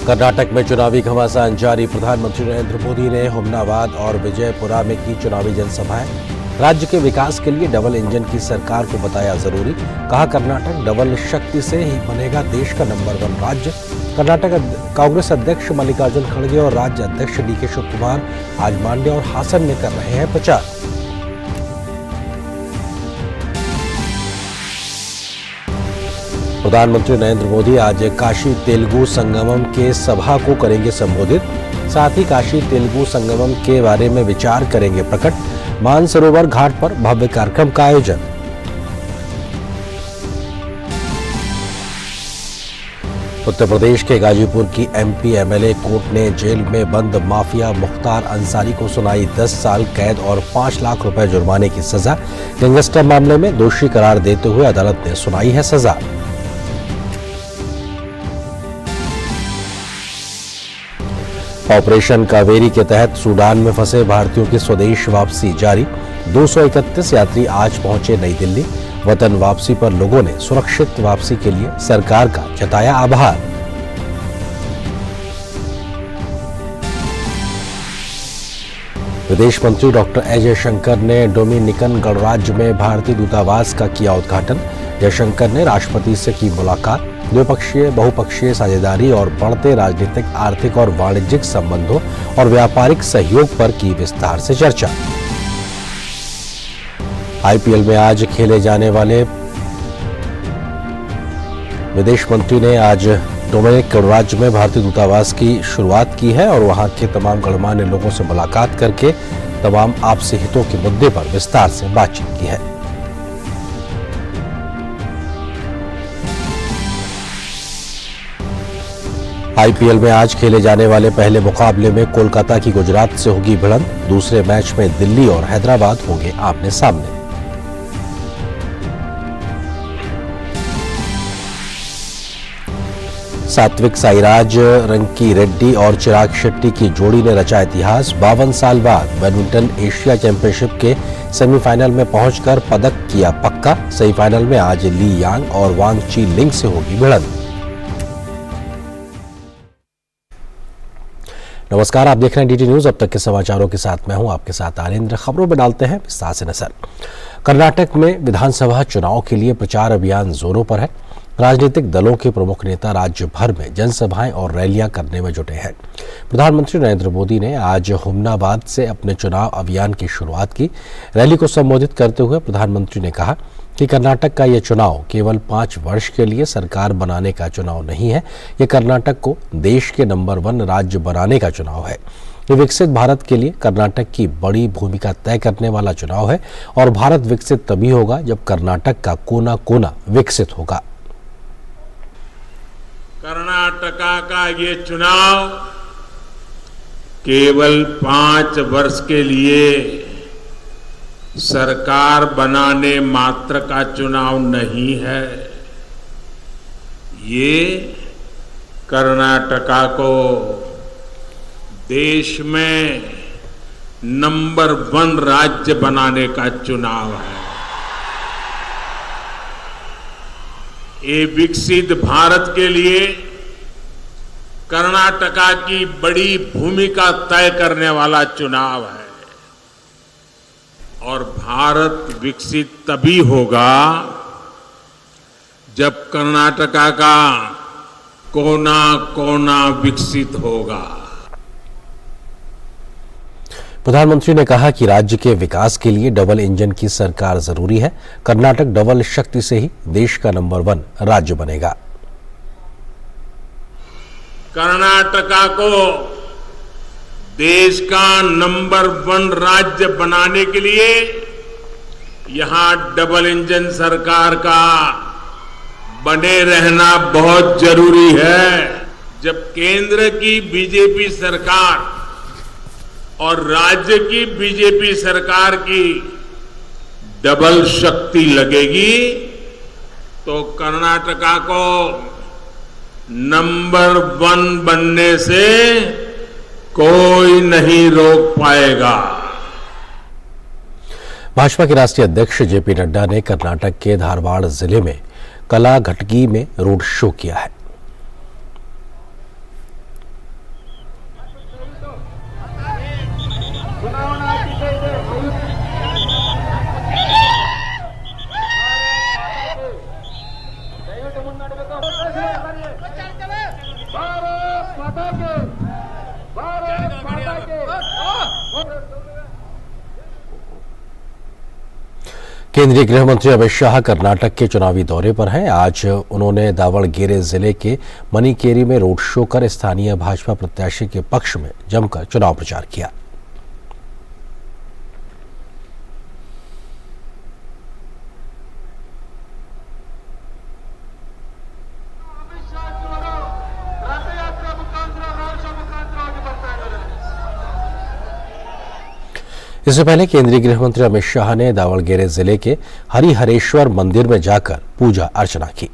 कर्नाटक में चुनावी घमासान जारी। प्रधानमंत्री नरेंद्र मोदी ने हुमनाबाद और विजयपुरा में की चुनावी जनसभाएं। राज्य के विकास के लिए डबल इंजन की सरकार को बताया जरूरी। कहा, कर्नाटक डबल शक्ति से ही बनेगा देश का नंबर 1 राज्य। कर्नाटक कांग्रेस अध्यक्ष मल्लिकार्जुन खड़गे और राज्य अध्यक्ष डीके शिवकुमार आज मांड्या और हासन में कर रहे हैं प्रचार। प्रधानमंत्री नरेंद्र मोदी आज काशी तेलुगु संगमम के सभा को करेंगे संबोधित। साथ ही काशी तेलुगु संगमम के बारे में विचार करेंगे प्रकट। मानसरोवर घाट पर भव्य कार्यक्रम का आयोजन। उत्तर प्रदेश के गाजीपुर की एमपी एमएलए कोर्ट ने जेल में बंद माफिया मुख्तार अंसारी को सुनाई 10 साल कैद और 5 लाख रुपए जुर्माने की सजा। गैंगस्टर मामले में दोषी करार देते हुए अदालत ने सुनाई है सजा। ऑपरेशन कावेरी के तहत सूडान में फंसे भारतीयों की स्वदेश वापसी जारी। 231 यात्री आज पहुंचे नई दिल्ली। वतन वापसी पर लोगों ने सुरक्षित वापसी के लिए सरकार का जताया आभार। विदेश मंत्री डॉक्टर एस जयशंकर ने डोमिनिकन गणराज्य में भारतीय दूतावास का किया उद्घाटन। जयशंकर ने राष्ट्रपति से की मुलाकात। द्विपक्षीय बहुपक्षीय साझेदारी और बढ़ते राजनीतिक, आर्थिक और वाणिज्यिक संबंधों और व्यापारिक सहयोग पर की विस्तार से चर्चा। आईपीएल में आज खेले जाने वाले विदेश मंत्री ने आज डोमिनिकन गणराज्य में भारतीय दूतावास की शुरुआत की है और वहां के तमाम गणमान्य लोगों से मुलाकात करके तमाम आपसी हितों के मुद्दे पर विस्तार से बातचीत की है। आईपीएल में आज खेले जाने वाले पहले मुकाबले में कोलकाता की गुजरात से होगी भिड़ंत। दूसरे मैच में दिल्ली और हैदराबाद होंगे आमने सामने। सात्विक साईराज, रंकी रेड्डी और चिराग शेट्टी की जोड़ी ने रचा इतिहास। 52 साल बाद बैडमिंटन एशिया चैंपियनशिप के सेमीफाइनल में पहुंचकर पदक किया पक्का। सेमीफाइनल में आज ली यांग और वांग ची लिंग से होगी भिड़ंत। नमस्कार, आप देख रहे हैं डीटी न्यूज। अब तक के समाचारों के साथ मैं हूं आपके साथ आनंद। खबरों में डालते हैं विस्तार से नजर। कर्नाटक में विधानसभा चुनाव के लिए प्रचार अभियान जोरों पर है। राजनीतिक दलों के प्रमुख नेता राज्य भर में जनसभाएं और रैलियां करने में जुटे हैं। प्रधानमंत्री नरेंद्र मोदी ने आज हुमनाबाद से अपने चुनाव अभियान की शुरुआत की। रैली को संबोधित करते हुए प्रधानमंत्री ने कहा कि कर्नाटक का यह चुनाव केवल 5 वर्ष के लिए सरकार बनाने का चुनाव नहीं है। यह कर्नाटक को देश के नंबर 1 राज्य बनाने का चुनाव है। ये विकसित भारत के लिए कर्नाटक की बड़ी भूमिका तय करने वाला चुनाव है और भारत विकसित तभी होगा जब कर्नाटक का कोना कोना विकसित होगा। कर्नाटका का ये चुनाव केवल 5 वर्ष के लिए सरकार बनाने मात्र का चुनाव नहीं है। ये कर्नाटका को देश में नंबर 1 राज्य बनाने का चुनाव है। ये विकसित भारत के लिए कर्नाटका की बड़ी भूमिका तय करने वाला चुनाव है और भारत विकसित तभी होगा जब कर्नाटका का कोना कोना विकसित होगा। प्रधानमंत्री ने कहा कि राज्य के विकास के लिए डबल इंजन की सरकार जरूरी है। कर्नाटक डबल शक्ति से ही देश का नंबर 1 राज्य बनेगा। कर्नाटका को देश का नंबर 1 राज्य बनाने के लिए यहां डबल इंजन सरकार का बने रहना बहुत जरूरी है। जब केंद्र की बीजेपी सरकार और राज्य की बीजेपी सरकार की डबल शक्ति लगेगी तो कर्नाटका को नंबर 1 बनने से कोई नहीं रोक पाएगा। भाजपा के राष्ट्रीय अध्यक्ष जेपी नड्डा ने कर्नाटक के धारवाड़ जिले में कलाघटगी में रोड शो किया है। केंद्रीय गृह मंत्री अमित शाह कर्नाटक के चुनावी दौरे पर हैं। आज उन्होंने दावणगेरे जिले के मनिकेरी में रोड शो कर स्थानीय भाजपा प्रत्याशी के पक्ष में जमकर चुनाव प्रचार किया। इससे पहले केंद्रीय गृह मंत्री अमित शाह ने दावणगेरे जिले के हरिहरेश्वर मंदिर में जाकर पूजा अर्चना की।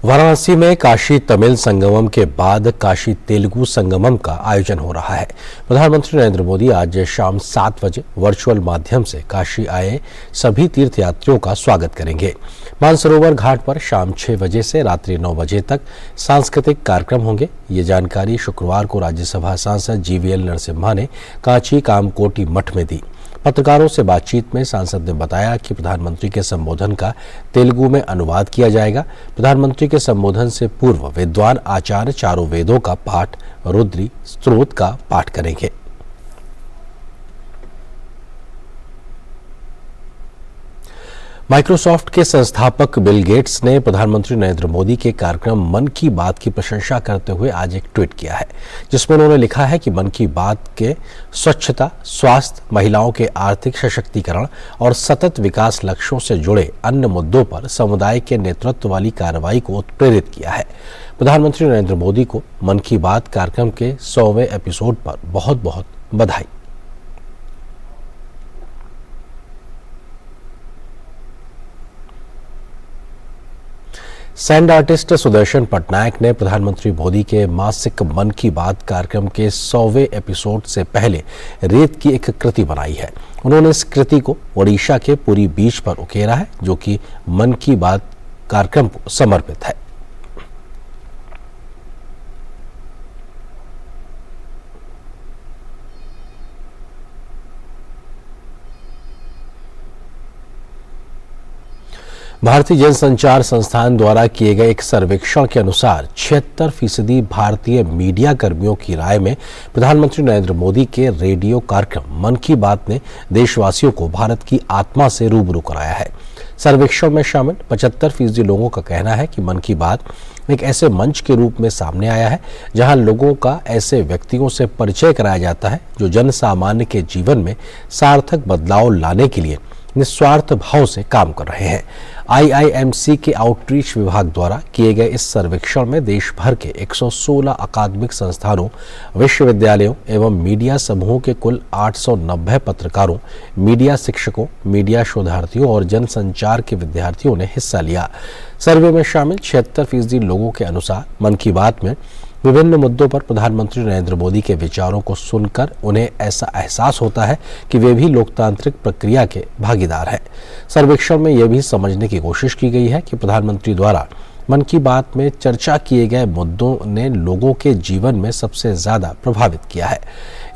वाराणसी में काशी तमिल संगमम के बाद काशी तेलुगु संगमम का आयोजन हो रहा है। प्रधानमंत्री नरेंद्र मोदी आज शाम 7 बजे वर्चुअल माध्यम से काशी आए सभी तीर्थयात्रियों का स्वागत करेंगे। मानसरोवर घाट पर शाम 6 बजे से रात्रि 9 बजे तक सांस्कृतिक कार्यक्रम होंगे। ये जानकारी शुक्रवार को राज्यसभा सांसद जीवीएल नरसिम्हा ने कांची कामकोटी मठ में दी। पत्रकारों से बातचीत में सांसद ने बताया कि प्रधानमंत्री के संबोधन का तेलुगु में अनुवाद किया जाएगा। प्रधानमंत्री के संबोधन से पूर्व विद्वान आचार्य चारों वेदों का पाठ, रुद्री स्तोत्र का पाठ करेंगे। माइक्रोसॉफ्ट के संस्थापक बिल गेट्स ने प्रधानमंत्री नरेंद्र मोदी के कार्यक्रम मन की बात की प्रशंसा करते हुए आज एक ट्वीट किया है, जिसमें उन्होंने लिखा है कि मन की बात के स्वच्छता, स्वास्थ्य, महिलाओं के आर्थिक सशक्तिकरण और सतत विकास लक्ष्यों से जुड़े अन्य मुद्दों पर समुदाय के नेतृत्व वाली कार्रवाई को उत्प्रेरित किया है। प्रधानमंत्री नरेंद्र मोदी को मन की बात कार्यक्रम के 100वें एपिसोड पर बहुत बहुत बधाई। सैंड आर्टिस्ट सुदर्शन पटनायक ने प्रधानमंत्री मोदी के मासिक मन की बात कार्यक्रम के 100वें एपिसोड से पहले रेत की एक कृति बनाई है। उन्होंने इस कृति को ओडिशा के पुरी बीच पर उकेरा है, जो कि मन की बात कार्यक्रम को समर्पित है। भारतीय जनसंचार संस्थान द्वारा किए गए एक सर्वेक्षण के अनुसार 76% भारतीय मीडिया कर्मियों की राय में प्रधानमंत्री नरेंद्र मोदी के रेडियो कार्यक्रम मन की बात ने देशवासियों को भारत की आत्मा से रूबरू कराया है। सर्वेक्षण में शामिल 75% लोगों का कहना है कि मन की बात एक ऐसे मंच के रूप में सामने आया है जहां लोगों का ऐसे व्यक्तियों से परिचय कराया जाता है जो जन सामान्य के जीवन में सार्थक बदलाव लाने के लिए निस्वार्थ भाव से काम कर रहे हैं। आईआईएमसी के आउटरीच विभाग द्वारा किए गए इस सर्वेक्षण में देश भर के 116 अकादमिक संस्थानों, विश्वविद्यालयों एवं मीडिया समूहों के कुल 890 पत्रकारों, मीडिया शिक्षकों, मीडिया शोधार्थियों और जनसंचार के विद्यार्थियों ने हिस्सा लिया। सर्वे में शामिल 76% लोगों के अनुसार मन की बात में विभिन्न मुद्दों पर प्रधानमंत्री नरेंद्र मोदी के विचारों को सुनकर उन्हें ऐसा एहसास होता है कि वे भी लोकतांत्रिक प्रक्रिया के भागीदार हैं। सर्वेक्षण में यह भी समझने की कोशिश की गई है कि प्रधानमंत्री द्वारा मन की बात में चर्चा किए गए मुद्दों ने लोगों के जीवन में सबसे ज्यादा प्रभावित किया है।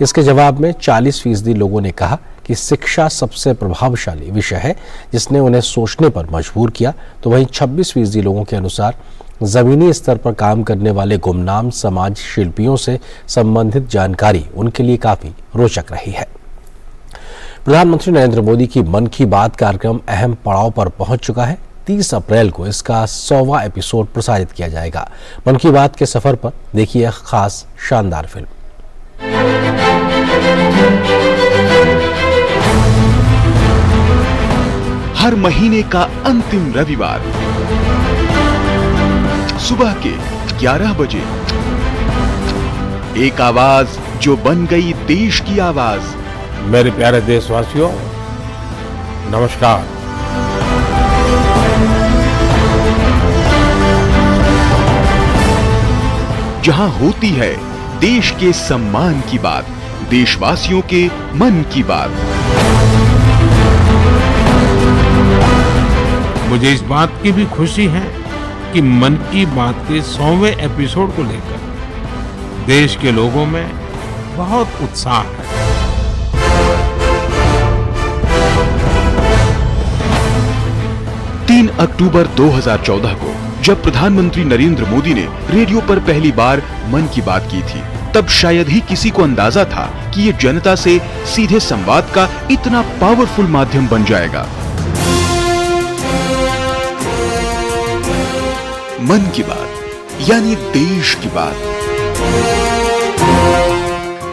इसके जवाब में 40% लोगों ने कहा कि शिक्षा सबसे प्रभावशाली विषय है जिसने उन्हें सोचने पर मजबूर किया, तो वहीं 26% लोगों के अनुसार जमीनी स्तर पर काम करने वाले गुमनाम समाज शिल्पियों से संबंधित जानकारी उनके लिए काफी रोचक रही है। प्रधानमंत्री नरेंद्र मोदी की मन की बात कार्यक्रम अहम पड़ाव पर पहुंच चुका है। 30 अप्रैल को इसका 100वां एपिसोड प्रसारित किया जाएगा। मन की बात के सफर पर देखिए एक खास शानदार फिल्म। हर महीने का अंतिम रविवार सुबह के 11 बजे एक आवाज जो बन गई देश की आवाज। मेरे प्यारे देशवासियों, नमस्कार। जहां होती है देश के सम्मान की बात, देशवासियों के मन की बात। मुझे इस बात की भी खुशी है कि मन की बात के 100वें एपिसोड को लेकर देश के लोगों में बहुत उत्साह है। अक्टूबर 2014 को जब प्रधानमंत्री नरेंद्र मोदी ने रेडियो पर पहली बार मन की बात की थी, तब शायद ही किसी को अंदाजा था कि ये जनता से सीधे संवाद का इतना पावरफुल माध्यम बन जाएगा। मन की बात यानी देश की बात।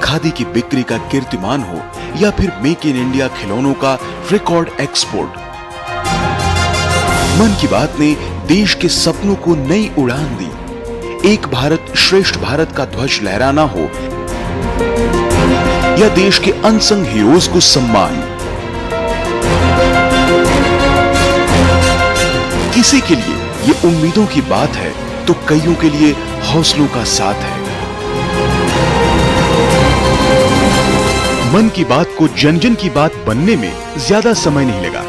खादी की बिक्री का कीर्तिमान हो या फिर मेक इन इंडिया खिलौनों का रिकॉर्ड एक्सपोर्ट, मन की बात ने देश के सपनों को नई उड़ान दी। एक भारत श्रेष्ठ भारत का ध्वज लहराना हो या देश के अनसंग हीरोज को सम्मान, किसी के लिए ये उम्मीदों की बात है तो कईयों के लिए हौसलों का साथ है। मन की बात को जन जन की बात बनने में ज्यादा समय नहीं लगा।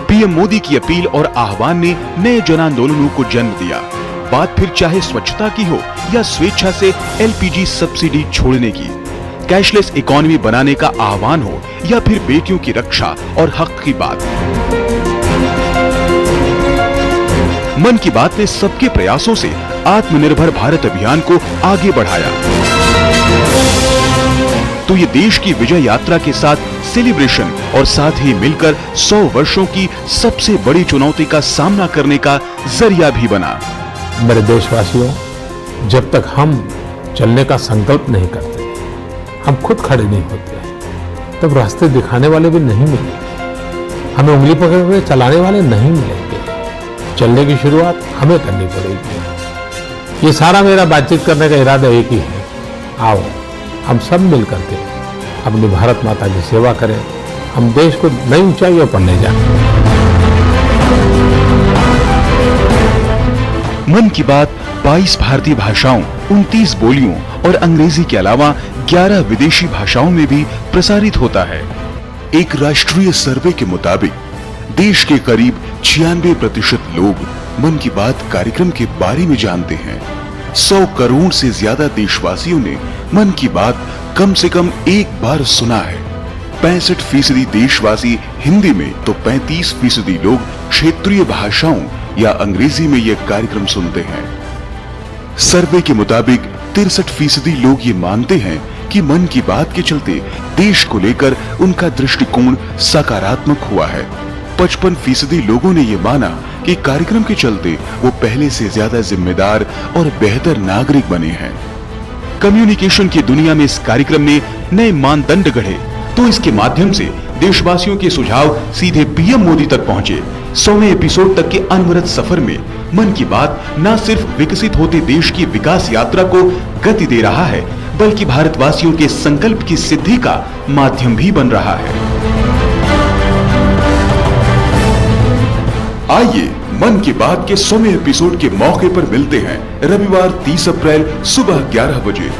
पीएम मोदी की अपील और आह्वान ने नए जन आंदोलनों को जन्म दिया। बात फिर चाहे स्वच्छता की हो या स्वेच्छा से एलपीजी सब्सिडी छोड़ने की, कैशलेस इकोनॉमी बनाने का आह्वान हो या फिर बेटियों की रक्षा और हक की बात। मन की बात ने सबके प्रयासों से आत्मनिर्भर भारत अभियान को आगे बढ़ाया। तो ये देश की विजय यात्रा के साथ सेलिब्रेशन और साथ ही मिलकर 100 वर्षों की सबसे बड़ी चुनौती का सामना करने का जरिया भी बना। मेरे देशवासियों, जब तक हम चलने का संकल्प नहीं करते, हम खुद खड़े नहीं होते, तब रास्ते दिखाने वाले भी नहीं मिलेंगे, हमें उंगली पकड़े हुए चलाने वाले नहीं मिलेंगे। चलने की शुरुआत हमें करनी पड़ेगी। ये सारा मेरा बातचीत करने का इरादा एक ही है, आओ हम सब मिल करके अपनी भारत माता की सेवा करें, हम देश को नई ऊंचाइयों पर ले जाएं। मन की बात 22 भारतीय भाषाओं, 29 बोलियों और अंग्रेजी के अलावा 11 विदेशी भाषाओं में भी प्रसारित होता है। एक राष्ट्रीय सर्वे के मुताबिक देश के करीब 96% लोग मन की बात कार्यक्रम के बारे में जानते हैं। 100 करोड़ से ज्यादा देशवासियों ने मन की बात कम से कम एक बार सुना है। 65% देशवासी हिंदी में तो 35% लोग क्षेत्रीय भाषाओं या अंग्रेजी में यह कार्यक्रम सुनते हैं। सर्वे के मुताबिक 63% लोग ये मानते हैं कि मन की बात के चलते देश को लेकर उनका दृष्टिकोण सकारात्मक हुआ है। 55% लोगों ने ये माना कि कार्यक्रम के चलते वो पहले से ज्यादा जिम्मेदार और बेहतर नागरिक बने हैं। कम्युनिकेशन की दुनिया में इस कार्यक्रम ने नए मानदंड गढ़े, तो इसके माध्यम से देशवासियों के सुझाव सीधे पीएम मोदी तक पहुंचे। 100वें एपिसोड तक के अनवरत सफर में मन की बात न सिर्फ विकसित होते देश की विकास यात्रा को गति दे रहा है, बल्कि भारतवासियों के संकल्प की सिद्धि का माध्यम भी बन रहा है। आइए मन की बात के 100वें एपिसोड के मौके पर मिलते हैं रविवार 30 अप्रैल सुबह 11 बजे।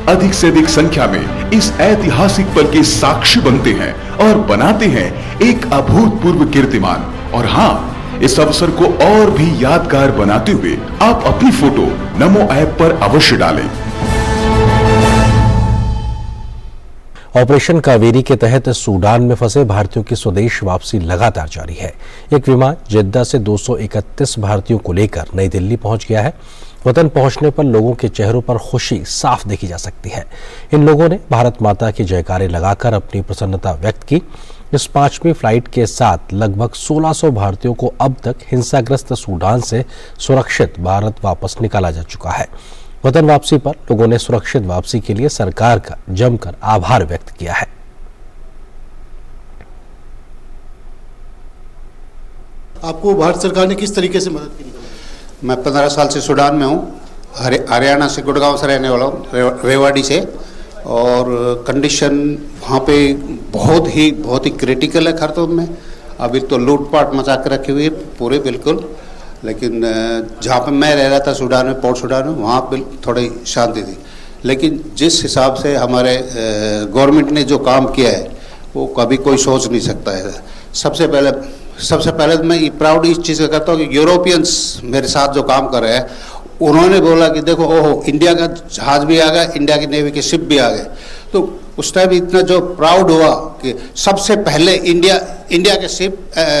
अधिक से अधिक संख्या में इस ऐतिहासिक पल के साक्षी बनते हैं और बनाते हैं एक अभूतपूर्व कीर्तिमान। और हाँ, इस अवसर को और भी यादगार बनाते हुए आप अपनी फोटो नमो ऐप पर अवश्य डालें। ऑपरेशन कावेरी के तहत सूडान में फंसे भारतीयों की स्वदेश वापसी लगातार जारी है। एक विमान जिद्दा से 231 भारतीयों को लेकर नई दिल्ली पहुंच गया है। वतन पहुंचने पर लोगों के चेहरों पर खुशी साफ देखी जा सकती है। इन लोगों ने भारत माता के जयकारे लगाकर अपनी प्रसन्नता व्यक्त की। इस 5वीं फ्लाइट के साथ लगभग 1600 भारतीयों को अब तक हिंसाग्रस्त सूडान से सुरक्षित भारत वापस निकाला जा चुका है। वतन वापसी पर लोगों ने सुरक्षित वापसी के लिए सरकार का जमकर आभार व्यक्त किया है। आपको भारत सरकार ने किस तरीके से मदद की? मैं 15 साल से सूडान में हूँ हरियाणा से, गुड़गांव से रहने वाला हूँ, रेवाड़ी से। और कंडीशन वहाँ पे बहुत ही क्रिटिकल है खार्तूम में। अभी तो लूटपाट मचा के रखी हुई है पूरे बिल्कुल। लेकिन जहाँ पे मैं रह रहा था सूडान में, पोर्ट सूडान में, वहाँ पे थोड़ी शांति थी। लेकिन जिस हिसाब से हमारे गवर्नमेंट ने जो काम किया है वो कभी कोई सोच नहीं सकता है। सबसे पहले मैं ये प्राउड इस चीज़ का करता हूँ कि यूरोपियंस मेरे साथ जो काम कर रहे हैं, उन्होंने बोला कि देखो ओहो, इंडिया का जहाज भी आ गया, इंडिया की नेवी के शिप भी आ गए। तो उस टाइम इतना जो प्राउड हुआ कि सबसे पहले इंडिया के शिप,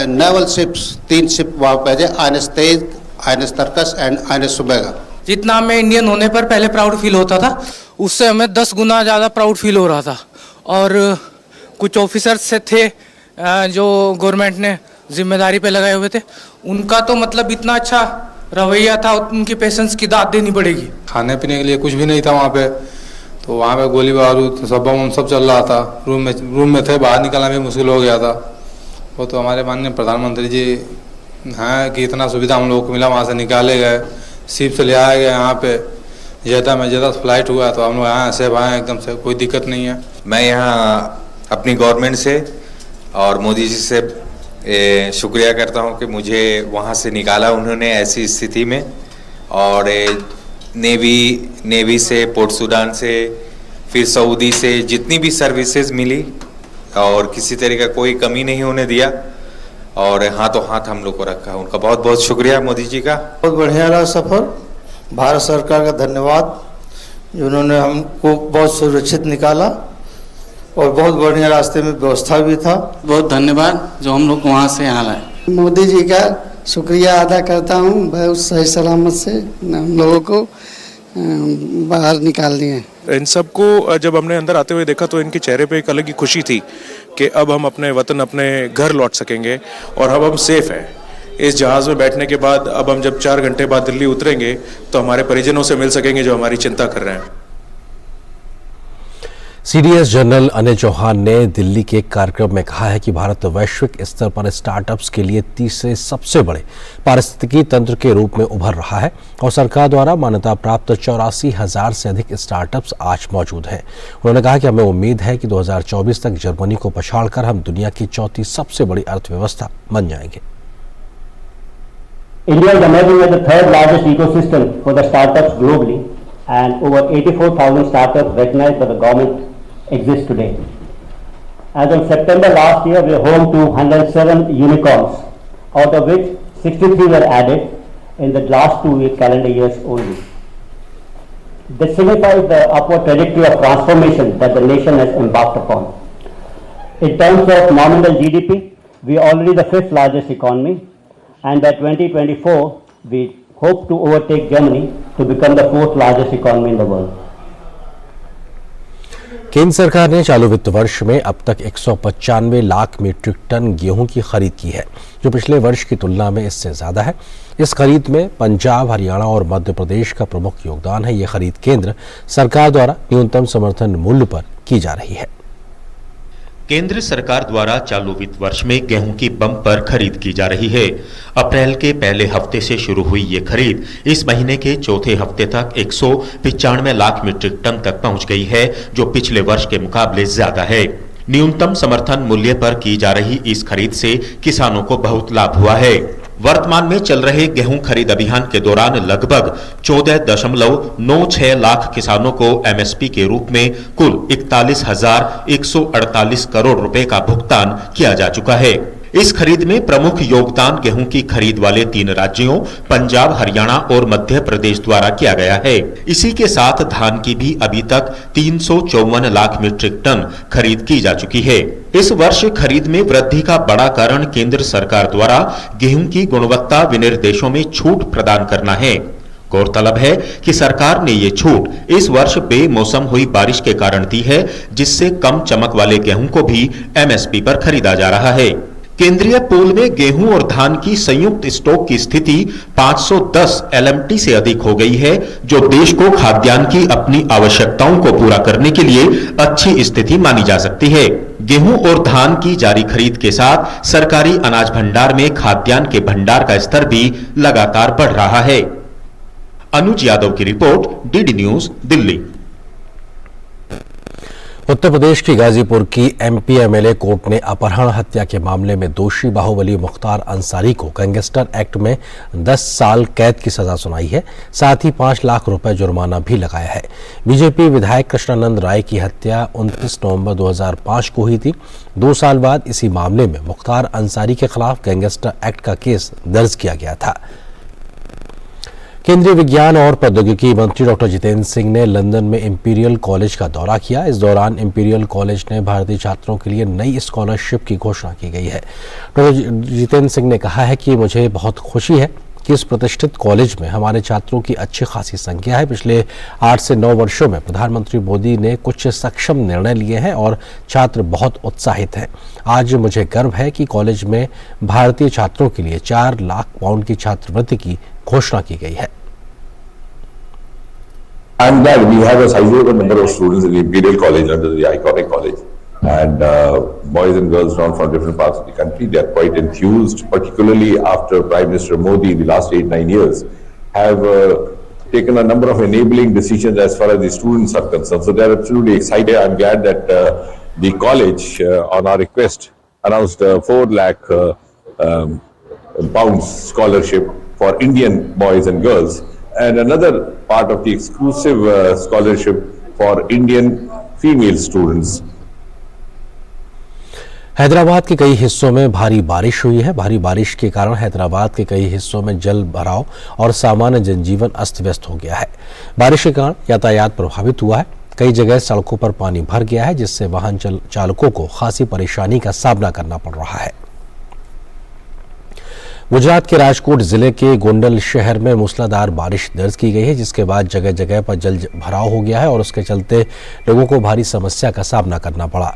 नेवल शिप्स, 3 शिप वहाँ पे है, INS Tej, INS Tarkash and INS सुबेगा। जितना हमें इंडियन होने पर पहले प्राउड फील होता था, उससे हमें 10 गुना ज़्यादा प्राउड फील हो रहा था। और कुछ ऑफिसर्स से थे जो गवर्नमेंट ने जिम्मेदारी पे लगाए हुए थे, उनका तो मतलब इतना अच्छा रवैया था, उनकी पेशेंस की दाद देनी पड़ेगी। खाने पीने के लिए कुछ भी नहीं था वहाँ पे, तो वहाँ पे गोली बारूद सब बम सब चल रहा था। रूम में थे, बाहर निकलना भी मुश्किल हो गया था। वो तो हमारे माननीय प्रधानमंत्री जी हैं कि इतना सुविधा हम लोगों को मिला, वहाँ से निकाले गए, शिप से ले आए गए यहाँ पे। जेदा फ्लाइट हुआ तो हम लोग यहाँ सेफ आए एकदम से, कोई दिक्कत नहीं है। मैं यहाँ अपनी गवर्नमेंट से और मोदी जी से शुक्रिया करता हूँ कि मुझे वहाँ से निकाला उन्होंने ऐसी स्थिति में। और नेवी से, पोर्ट सूडान से, फिर सऊदी से जितनी भी सर्विसेज मिली और किसी तरह का कोई कमी नहीं होने दिया और हाथों हाथ हम लोग को रखा। उनका बहुत बहुत शुक्रिया मोदी जी का। बहुत बढ़िया रहा सफ़र। भारत सरकार का धन्यवाद, जिन्होंने हमको बहुत सुरक्षित निकाला और बहुत बढ़िया रास्ते में व्यवस्था भी था। बहुत धन्यवाद जो हम लोग वहाँ से यहाँ लाए। मोदी जी का शुक्रिया अदा करता हूँ, बहुत सही सलामत से हम लोगों को बाहर निकाल दिए। इन सबको जब हमने अंदर आते हुए देखा तो इनके चेहरे पे एक अलग ही खुशी थी कि अब हम अपने वतन, अपने घर लौट सकेंगे और अब हम सेफ हैं। इस जहाज़ में बैठने के बाद अब हम जब 4 घंटे बाद दिल्ली उतरेंगे तो हमारे परिजनों से मिल सकेंगे जो हमारी चिंता कर रहे हैं। CDS जनरल अनिल चौहान ने दिल्ली के एक कार्यक्रम में कहा है कि भारत वैश्विक स्तर पर स्टार्टअप्स के लिए तीसरे सबसे बड़े पारिस्थितिकी तंत्र के रूप में उभर रहा है और सरकार द्वारा मान्यता प्राप्त 84,000 से अधिक स्टार्टअप्स आज मौजूद हैं। उन्होंने कहा कि हमें उम्मीद है कि 2024 तक जर्मनी को पछाड़कर हम दुनिया की 4थी सबसे बड़ी अर्थव्यवस्था बन जाएंगे। India is emerging as the 3rd largest ecosystem for the startups globally, and over 84,000 startups recognized by the government exist today. As of September last year, we are home to 107 unicorns, out of which 63 were added in the last 2 calendar years only. This signifies the upward trajectory of transformation that the nation has embarked upon. In terms of nominal GDP, we are already the 5th largest economy, and by 2024, we hope to overtake Germany to become the 4th largest economy in the world. केंद्र सरकार ने चालू वित्त वर्ष में अब तक 195 lakh metric ton गेहूं की खरीद की है, जो पिछले वर्ष की तुलना में इससे ज्यादा है। इस खरीद में पंजाब, हरियाणा और मध्य प्रदेश का प्रमुख योगदान है। ये खरीद केंद्र सरकार द्वारा न्यूनतम समर्थन मूल्य पर की जा रही है। केंद्र सरकार द्वारा चालू वित्त वर्ष में गेहूं की बम्पर खरीद की जा रही है। अप्रैल के पहले हफ्ते से शुरू हुई ये खरीद इस महीने के चौथे हफ्ते तक 195 लाख मीट्रिक टन तक पहुंच गई है, जो पिछले वर्ष के मुकाबले ज्यादा है। न्यूनतम समर्थन मूल्य पर की जा रही इस खरीद से किसानों को बहुत लाभ हुआ है। वर्तमान में चल रहे गेहूं खरीद अभियान के दौरान लगभग 14.96 लाख किसानों को एमएसपी के रूप में कुल 41,148 करोड़ रुपए का भुगतान किया जा चुका है। इस खरीद में प्रमुख योगदान गेहूं की खरीद वाले 3 राज्यों पंजाब, हरियाणा और मध्य प्रदेश द्वारा किया गया है। इसी के साथ धान की भी अभी तक 354 लाख मीट्रिक टन खरीद की जा चुकी है। इस वर्ष खरीद में वृद्धि का बड़ा कारण केंद्र सरकार द्वारा गेहूं की गुणवत्ता विनिर्देशों में छूट प्रदान करना है। गौरतलब है कि सरकार ने ये छूट इस वर्ष बेमौसम हुई बारिश के कारण दी है, जिससे कम चमक वाले गेहूं को भी एमएसपी पर खरीदा जा रहा है। केंद्रीय पूल में गेहूं और धान की संयुक्त स्टॉक की स्थिति 510 LMT से अधिक हो गई है, जो देश को खाद्यान्न की अपनी आवश्यकताओं को पूरा करने के लिए अच्छी स्थिति मानी जा सकती है। गेहूं और धान की जारी खरीद के साथ सरकारी अनाज भंडार में खाद्यान्न के भंडार का स्तर भी लगातार बढ़ रहा है। अनुज यादव की report, DD news, Delhi. Uttar Pradesh की गाजीपुर की एमपी एमएलए कोर्ट ने अपहरण हत्या के मामले में दोषी बाहुबली मुख्तार अंसारी को गैंगस्टर एक्ट में 10 साल कैद की सजा सुनाई है। साथ ही 5 लाख रुपए जुर्माना भी लगाया है। बीजेपी विधायक कृष्णानंद राय की हत्या 29 नवंबर 2005 को हुई थी। 2 साल बाद इसी मामले में मुख्तार अंसारी के खिलाफ गैंगस्टर एक्ट का केस दर्ज किया गया था। केंद्रीय विज्ञान और प्रौद्योगिकी मंत्री डॉक्टर जितेंद्र सिंह ने लंदन में इंपीरियल कॉलेज का दौरा किया। इस दौरान इंपीरियल कॉलेज ने भारतीय छात्रों के लिए नई स्कॉलरशिप की घोषणा की गई है। डॉक्टर जितेंद्र सिंह ने कहा है कि मुझे बहुत खुशी है कि इस प्रतिष्ठित कॉलेज में हमारे छात्रों की अच्छी खासी संख्या है। पिछले 8 से 9 वर्षों में प्रधानमंत्री मोदी ने कुछ सक्षम निर्णय लिए हैं और छात्र बहुत उत्साहित हैं। आज मुझे गर्व है कि कॉलेज में भारतीय छात्रों के लिए 4 लाख पाउंड की छात्रवृत्ति की घोषणा की गई है। I'm glad we have a sizable number of students in the Imperial College under the iconic college, and boys and girls from different parts of the country. They are quite enthused, particularly after Prime Minister Modi in the last 8-9 years have taken a number of enabling decisions as far as the students are concerned. So they are absolutely excited. I'm glad that the college, on our request, announced a 4 lakh pounds scholarship for Indian boys and girls, and another part of the exclusive scholarship for Indian female students. Hyderabad के कई हिस्सों में भारी बारिश हुई है। भारी बारिश के कारण हैदराबाद के कई हिस्सों में जल भराव और सामान्य जनजीवन अस्त व्यस्त हो गया है। बारिश के कारण यातायात प्रभावित हुआ है। कई जगह सड़कों पर पानी भर गया है, जिससे वाहन चालकों को खासी परेशानी का सामना करना पड़ रहा है। गुजरात के राजकोट जिले के गोंडल शहर में मूसलाधार बारिश दर्ज की गई है, जिसके बाद जगह जगह पर जल भराव हो गया है और उसके चलते लोगों को भारी समस्या का सामना करना पड़ा।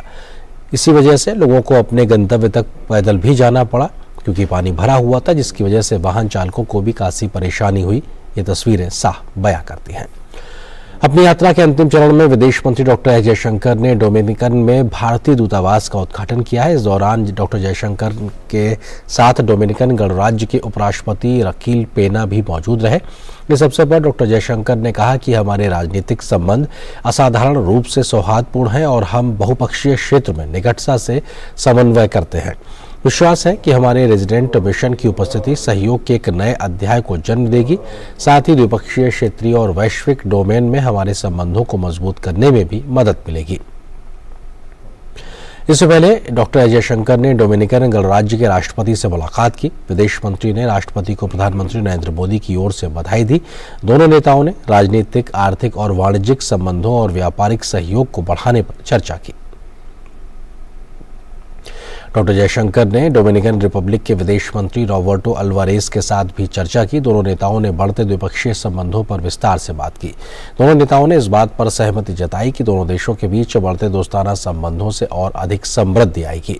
इसी वजह से लोगों को अपने गंतव्य तक पैदल भी जाना पड़ा, क्योंकि पानी भरा हुआ था, जिसकी वजह से वाहन चालकों को भी काफी परेशानी हुई। ये तस्वीरें साफ बयां करती हैं। अपनी यात्रा के अंतिम चरण में विदेश मंत्री डॉक्टर एस जयशंकर ने डोमिनिकन में भारतीय दूतावास का उद्घाटन किया है। इस दौरान डॉक्टर जयशंकर के साथ डोमिनिकन गणराज्य के उपराष्ट्रपति रकील पेना भी मौजूद रहे। इस अवसर पर डॉक्टर जयशंकर ने कहा कि हमारे राजनीतिक संबंध असाधारण रूप से सौहार्दपूर्ण हैं और हम बहुपक्षीय क्षेत्र में निकटता से समन्वय करते हैं। विश्वास है कि हमारे रेजिडेंट मिशन की उपस्थिति सहयोग के एक नए अध्याय को जन्म देगी। साथ ही द्विपक्षीय, क्षेत्रीय और वैश्विक डोमेन में हमारे संबंधों को मजबूत करने में भी मदद मिलेगी। इससे पहले डॉक्टर एस जयशंकर ने डोमिनिकन गणराज्य के राष्ट्रपति से मुलाकात की। विदेश मंत्री ने राष्ट्रपति को प्रधानमंत्री नरेंद्र मोदी की ओर से बधाई दी। दोनों नेताओं ने राजनीतिक, आर्थिक और वाणिज्यिक संबंधों और व्यापारिक सहयोग को बढ़ाने पर चर्चा की। डॉक्टर जयशंकर ने डोमिनिकन रिपब्लिक के विदेश मंत्री रॉबर्टो अल्वारेस के साथ भी चर्चा की। दोनों नेताओं ने बढ़ते द्विपक्षीय संबंधों पर विस्तार से बात की। दोनों नेताओं ने इस बात पर सहमति जताई कि दोनों देशों के बीच बढ़ते दोस्ताना संबंधों से और अधिक समृद्धि आएगी।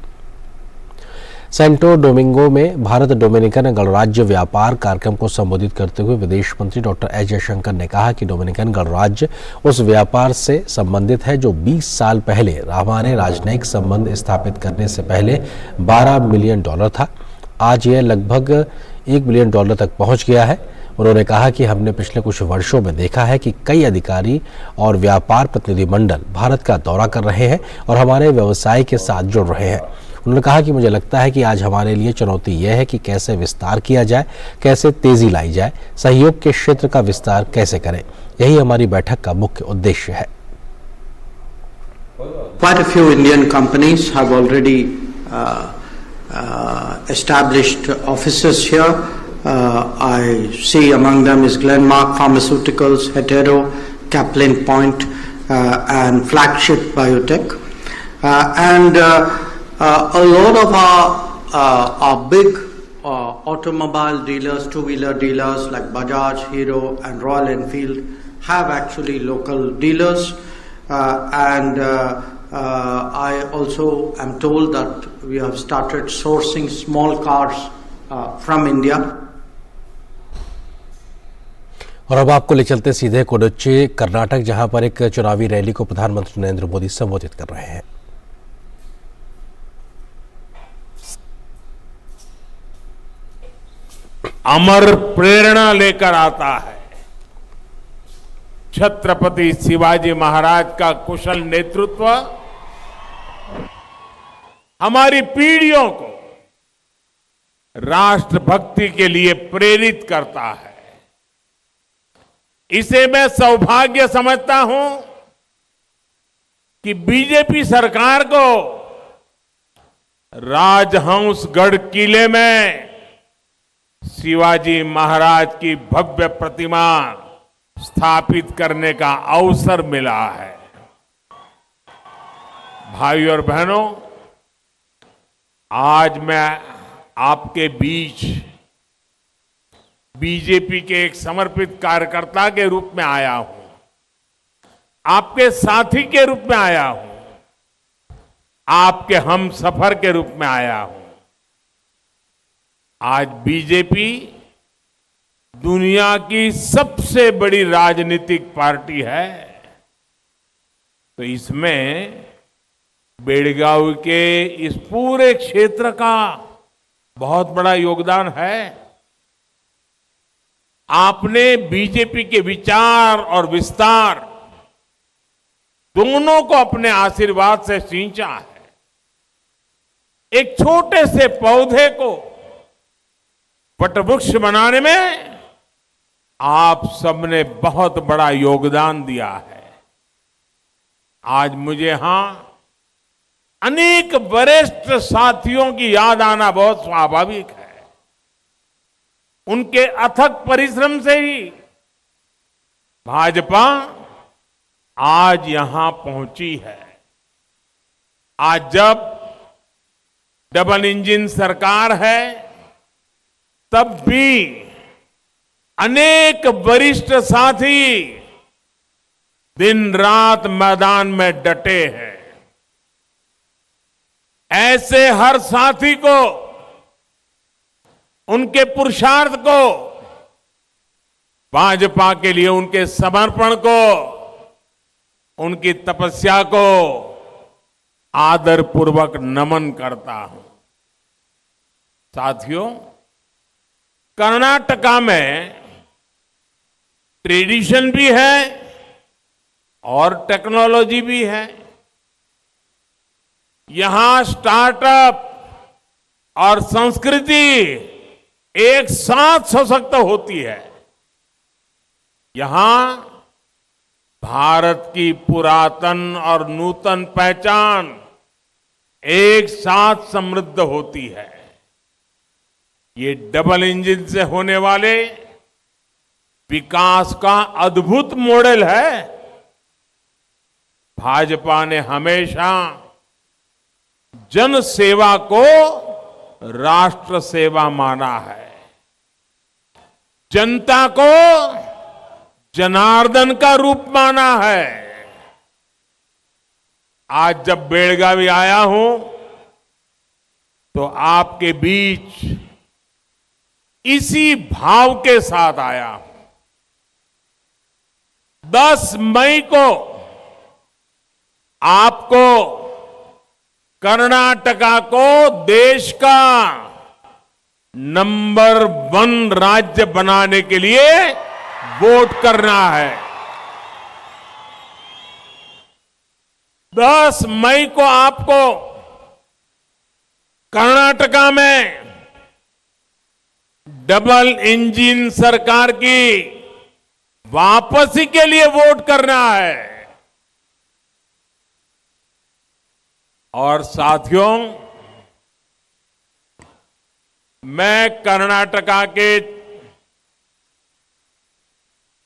सेंटो डोमिंगो में भारत डोमिनिकन गणराज्य व्यापार कार्यक्रम को संबोधित करते हुए विदेश मंत्री डॉक्टर एस जयशंकर ने कहा कि डोमिनिकन गणराज्य उस व्यापार से संबंधित है जो 20 साल पहले हमारे राजनयिक संबंध स्थापित करने से पहले $12 मिलियन था। आज यह लगभग $1 बिलियन तक पहुंच गया है। उन्होंने कहा कि हमने पिछले कुछ वर्षों में देखा है कि कई अधिकारी और व्यापार प्रतिनिधिमंडल भारत का दौरा कर रहे हैं और हमारे व्यवसाय के साथ जुड़ रहे हैं। उन्होंने कहा कि मुझे लगता है कि आज हमारे लिए चुनौती यह है कि कैसे विस्तार किया जाए, कैसे तेजी लाई जाए, सहयोग के क्षेत्र का विस्तार कैसे करें। यही हमारी बैठक का मुख्य उद्देश्य है। Quite a few Indian companies have already established offices here. I see among them is Glenmark Pharmaceuticals, Hetero, Kaplan Point, and Flagship Biotech, and a lot of our big automobile dealers, two-wheeler dealers like Bajaj, Hero, and Royal Enfield have actually local dealers, and I also am told that we have started sourcing small cars from India. और अब आपको ले चलते सीधे कोडुच्ची, कर्नाटक, जहां पर एक चुनावी रैली को प्रधानमंत्री नरेंद्र मोदी संबोधित कर रहे हैं। अमर प्रेरणा लेकर आता है छत्रपति शिवाजी महाराज का कुशल नेतृत्व हमारी पीढ़ियों को राष्ट्रभक्ति के लिए प्रेरित करता है। इसे मैं सौभाग्य समझता हूं कि बीजेपी सरकार को राजहंसगढ़ किले में शिवाजी महाराज की भव्य प्रतिमा स्थापित करने का अवसर मिला है। भाइयों और बहनों, आज मैं आपके बीच बीजेपी के एक समर्पित कार्यकर्ता के रूप में आया हूं, आपके साथी के रूप में आया हूं, आपके हम सफर के रूप में आया हूं। आज बीजेपी दुनिया की सबसे बड़ी राजनीतिक पार्टी है, तो इसमें बेड़गांव के इस पूरे क्षेत्र का बहुत बड़ा योगदान है। आपने बीजेपी के विचार और विस्तार दोनों को अपने आशीर्वाद से सींचा है। एक छोटे से पौधे को वटवृक्ष बनाने में आप सबने बहुत बड़ा योगदान दिया है। आज मुझे यहां अनेक वरिष्ठ साथियों की याद आना बहुत स्वाभाविक है। उनके अथक परिश्रम से ही भाजपा आज यहां पहुंची है। आज जब डबल इंजन सरकार है, तब भी अनेक वरिष्ठ साथी दिन रात मैदान में डटे हैं। ऐसे हर साथी को, उनके पुरुषार्थ को, भाजपा के लिए उनके समर्पण को, उनकी तपस्या को आदरपूर्वक नमन करता हूं। साथियों, कर्नाटका में ट्रेडिशन भी है और टेक्नोलॉजी भी है। यहां स्टार्टअप और संस्कृति एक साथ सशक्त होती है। यहां भारत की पुरातन और नूतन पहचान एक साथ समृद्ध होती है। ये डबल इंजन से होने वाले विकास का अद्भुत मॉडल है। भाजपा ने हमेशा जन सेवा को राष्ट्र सेवा माना है, जनता को जनार्दन का रूप माना है। आज जब बेळगावी आया हूं तो आपके बीच इसी भाव के साथ आया हूं। 10 मई को आपको कर्नाटका को देश का नंबर 1 राज्य बनाने के लिए वोट करना है। 10 मई को आपको कर्नाटका में डबल इंजन सरकार की वापसी के लिए वोट करना है। और साथियों, मैं कर्नाटका के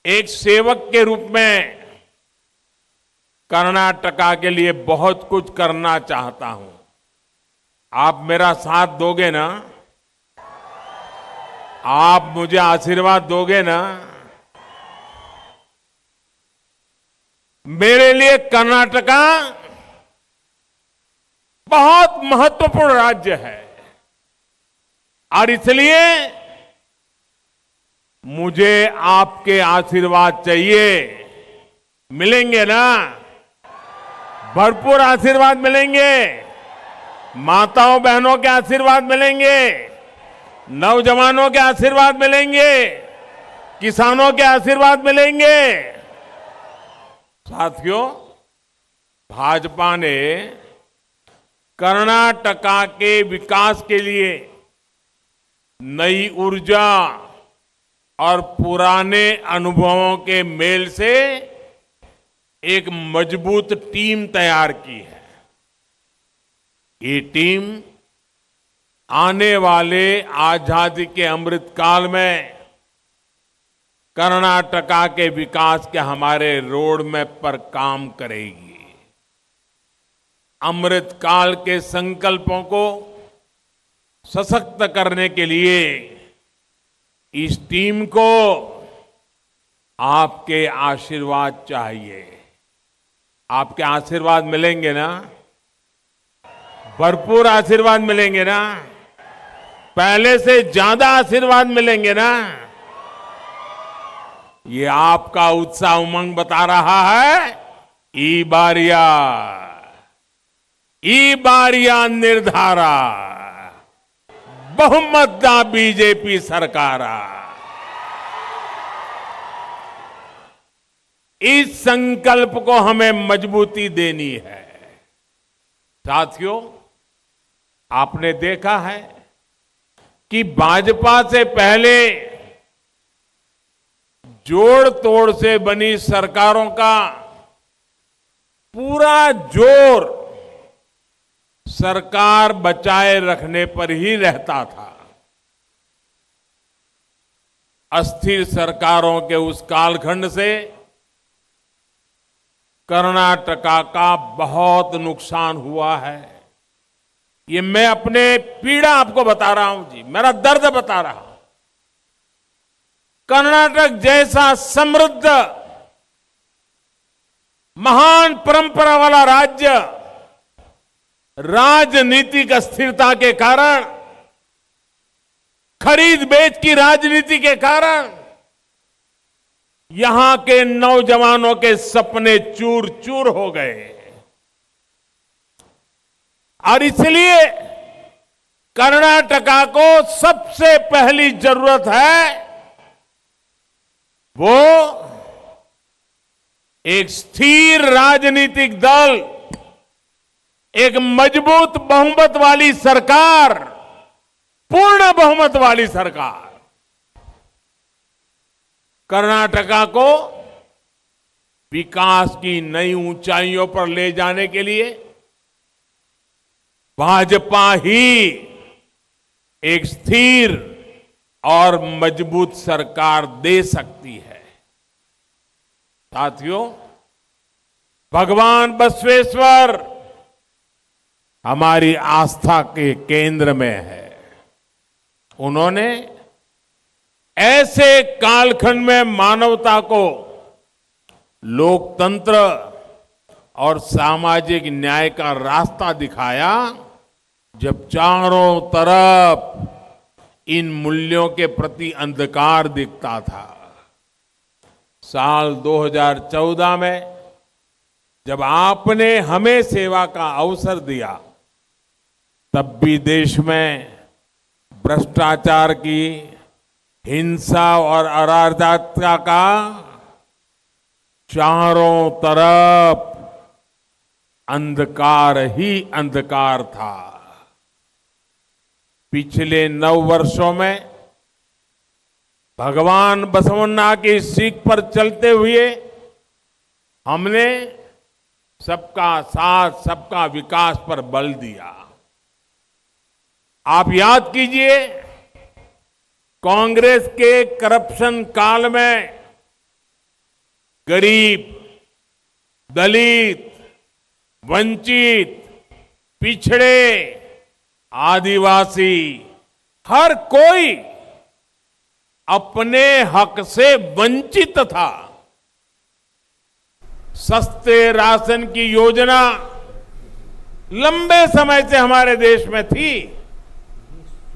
एक सेवक के रूप में कर्नाटका के लिए बहुत कुछ करना चाहता हूं। आप मेरा साथ दोगे ना? आप मुझे आशीर्वाद दोगे ना? मेरे लिए कर्नाटका बहुत महत्वपूर्ण राज्य है और इसलिए मुझे आपके आशीर्वाद चाहिए। मिलेंगे ना? भरपूर आशीर्वाद मिलेंगे। माताओं बहनों के आशीर्वाद मिलेंगे, नौजवानों के आशीर्वाद मिलेंगे, किसानों के आशीर्वाद मिलेंगे। साथियों, भाजपा ने कर्नाटका के विकास के लिए नई ऊर्जा और पुराने अनुभवों के मेल से एक मजबूत टीम तैयार की है। ये टीम आने वाले आजादी के अमृत काल में कर्नाटका के विकास के हमारे रोड मैप पर काम करेगी। अमृत काल के संकल्पों को सशक्त करने के लिए इस टीम को आपके आशीर्वाद चाहिए। आपके आशीर्वाद मिलेंगे ना? भरपूर आशीर्वाद मिलेंगे ना? पहले से ज्यादा आशीर्वाद मिलेंगे ना? ये आपका उत्साह उमंग बता रहा है। ई बारिया निर्धारा बहुमत दा बीजेपी सरकारा। इस संकल्प को हमें मजबूती देनी है। साथियों, आपने देखा है कि भाजपा से पहले जोड़ तोड़ से बनी सरकारों का पूरा जोर सरकार बचाए रखने पर ही रहता था। अस्थिर सरकारों के उस कालखंड से कर्नाटका का बहुत नुकसान हुआ है। ये मैं अपने पीड़ा आपको बता रहा हूं जी, मेरा दर्द बता रहा हूं। कर्नाटक जैसा समृद्ध महान परंपरा वाला राज्य राजनीतिक अस्थिरता के कारण, खरीद बेच की राजनीति के कारण यहां के नौजवानों के सपने चूर चूर हो गए। और इसलिए कर्नाटका को सबसे पहली जरूरत है वो एक स्थिर राजनीतिक दल, एक मजबूत बहुमत वाली सरकार, पूर्ण बहुमत वाली सरकार। कर्नाटका को विकास की नई ऊंचाइयों पर ले जाने के लिए भाजपा ही एक स्थिर और मजबूत सरकार दे सकती है। साथियों, भगवान बसवेश्वर हमारी आस्था के केंद्र में है। उन्होंने ऐसे कालखंड में मानवता को लोकतंत्र और सामाजिक न्याय का रास्ता दिखाया जब चारों तरफ इन मूल्यों के प्रति अंधकार दिखता था। साल 2014 में जब आपने हमें सेवा का अवसर दिया, तब भी देश में भ्रष्टाचार की, हिंसा और अराजकता का चारों तरफ अंधकार ही अंधकार था। पिछले 9 वर्षों में भगवान बसवन्ना की सीख पर चलते हुए हमने सबका साथ, सबका विकास पर बल दिया। आप याद कीजिए, कांग्रेस के करप्शन काल में गरीब, दलित, वंचित, पिछड़े, आदिवासी, हर कोई अपने हक से वंचित था। सस्ते राशन की योजना लंबे समय से हमारे देश में थी,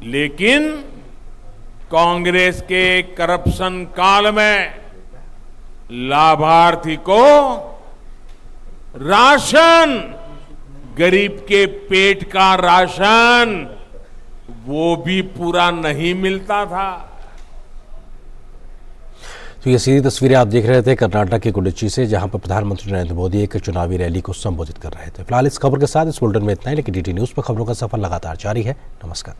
लेकिन कांग्रेस के करप्शन काल में लाभार्थी को राशन, गरीब के पेट का राशन, वो भी पूरा नहीं मिलता था। तो ये सीधी तस्वीरें आप देख रहे थे कर्नाटक के कुडची से, जहां पर प्रधानमंत्री नरेंद्र मोदी एक चुनावी रैली को संबोधित कर रहे थे। फिलहाल इस खबर के साथ इस बुलेटिन में इतना ही, लेकिन डीटी न्यूज पर खबरों का सफर लगातार जारी है। नमस्कार।